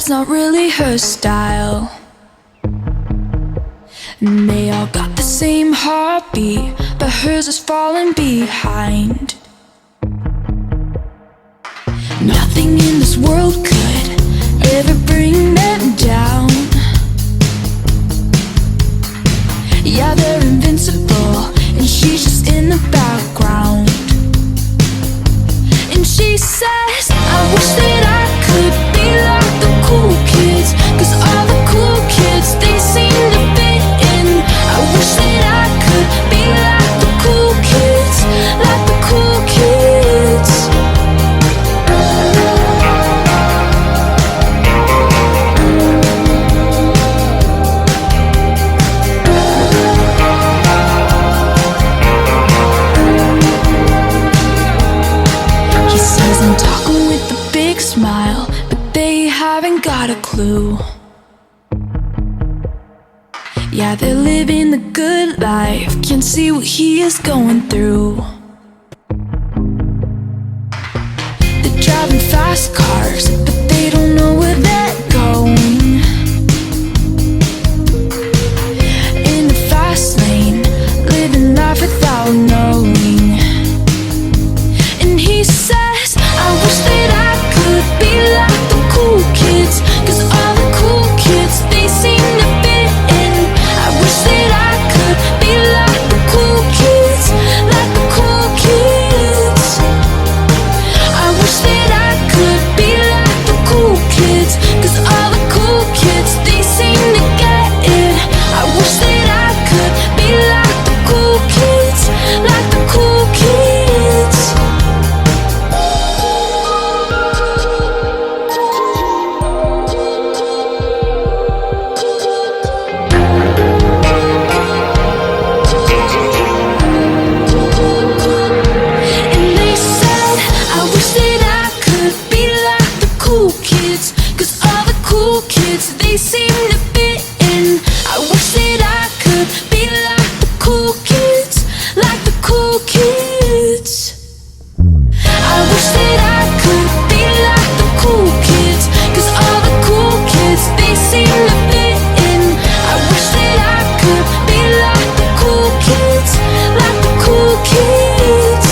that's not really her style. And they all got the same heartbeat, but hers is falling behind. Nothing in this world could ever bring them down. Yeah, they're invincible, and she's just in the background. And she says, I wish that I could be like the cool kids, 'cause all the cool kids, they seem to fit in. I wish that I could be like the cool kids, like the cool kids. He says I'm talking with a big smile, but they haven't got a clue. Yeah, they're living the good life, can't see what he is going through. They're driving fast cars, but they don't know where they're going. In the fast lane, living life without knowing. And he says, I wish that I could be like the cool kids, 'cause all the cool kids, they seem to fit in. I wish that I could be like the cool kids, like the cool kids. I wish that I could be like the cool kids, 'cause all the cool kids, they seem to get it. I wish that I could be like the cool kids, like the cool kids. And they said, I wish that I could be like the cool kids, 'cause all the cool kids, they seem to fit in. I wish that I could be like the cool kids, like the cool kids. I wish that I could be like the cool kids, 'cause all the cool kids, they seem to fit in. I wish that I could be like the cool kids, like the cool kids.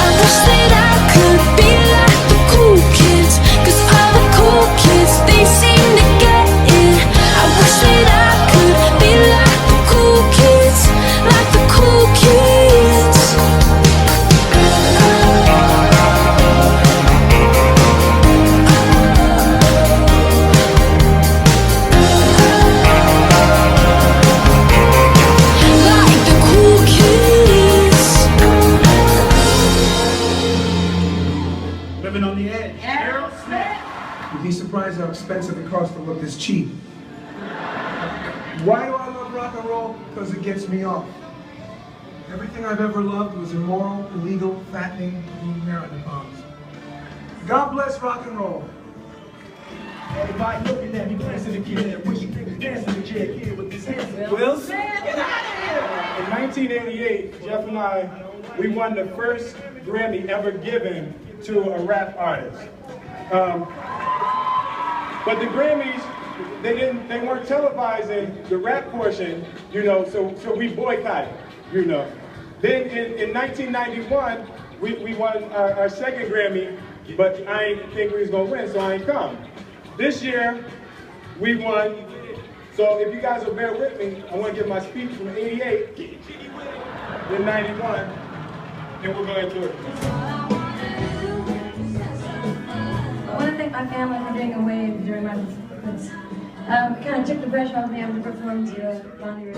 I wish that I could be like the cool kids, 'cause all the cool kids, they seem to get it. I wish that I could be like the cool kids, like the cool kids. Like the cool kids. Living on the edge. You'd be surprised how expensive it costs to look this cheap. Why do I love rock and roll? Because it gets me off. Everything I've ever loved was immoral, illegal, fattening, and hair on the palms. God bless rock and roll. Everybody looking at me, dancing the kid. What you think is dancing the kid with his hands? Wilson? Get out of here! In 1988, Jeff and I, we won the first Grammy ever given to a rap artist. But the Grammys, they weren't televising the rap portion, you know, so we boycotted, you know. Then in 1991, we won our second Grammy, but I ain't think we was gonna win, so I ain't come. This year, we won. So if you guys will bear with me, I want to give my speech from 88, then 91, then we'll go into it. I want to thank my family for being away during my performance. It kind of took the pressure off me having to perform to Bonnie Raitt.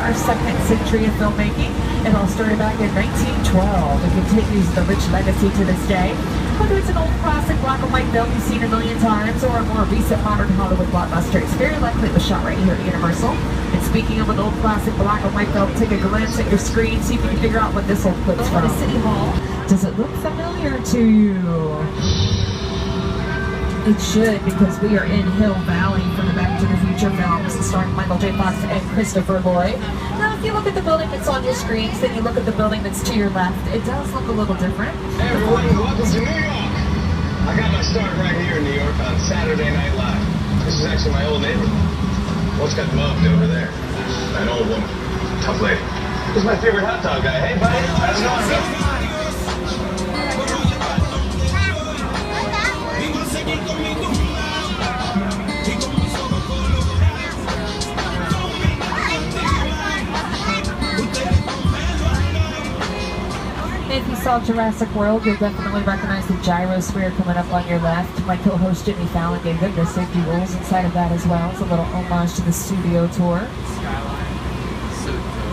Our second century of filmmaking. It all started back in 1912 and continues the rich legacy to this day. Whether it's an old classic black and white film you've seen a million times or a more recent modern Hollywood blockbuster, it's very likely it was shot right here at Universal. And speaking of an old classic black and white film, take a glance at your screen, see if you can figure out what this old clip's from. City Hall. Does it look familiar to you? It should, because we are in Hill Valley for the Back to the Future films starring Michael J. Fox and Christopher Lloyd. Now, if you look at the building that's on your screens, then you look at the building that's to your left, it does look a little different. Hey everyone, welcome to New York. I got my start right here in New York on Saturday Night Live. This is actually my old neighborhood. What's got mugged over there? An old woman, tough lady. This is my favorite hot dog guy. Hey buddy, how's it going, bro? If you saw Jurassic World, you'll definitely recognize the gyrosphere coming up on your left. My co-host Jimmy Fallon gave them the safety rules inside of that as well. It's a little homage to the studio tour.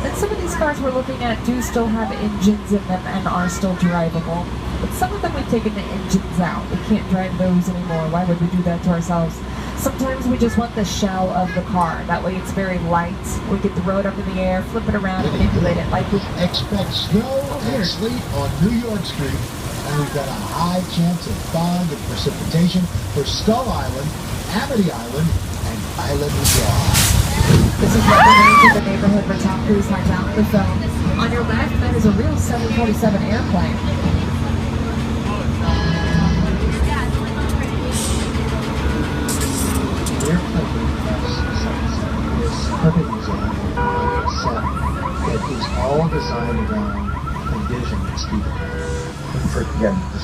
And some of these cars we're looking at do still have engines in them and are still drivable. But some of them we've taken the engines out. We can't drive those anymore. Why would we do that to ourselves? Sometimes we just want the shell of the car. That way it's very light. We can throw it up in the air, flip it around, and manipulate it like we expect snow and sleet on New York Street, and we've got a high chance of fog and precipitation for Skull Island, Amity Island, and Island Drive. This is what remains of the neighborhood where Tom Cruise hangs out in the film. On your left, that is a real 747 airplane. Perfect example of a set that is all designed around the vision of Stephen. Again, the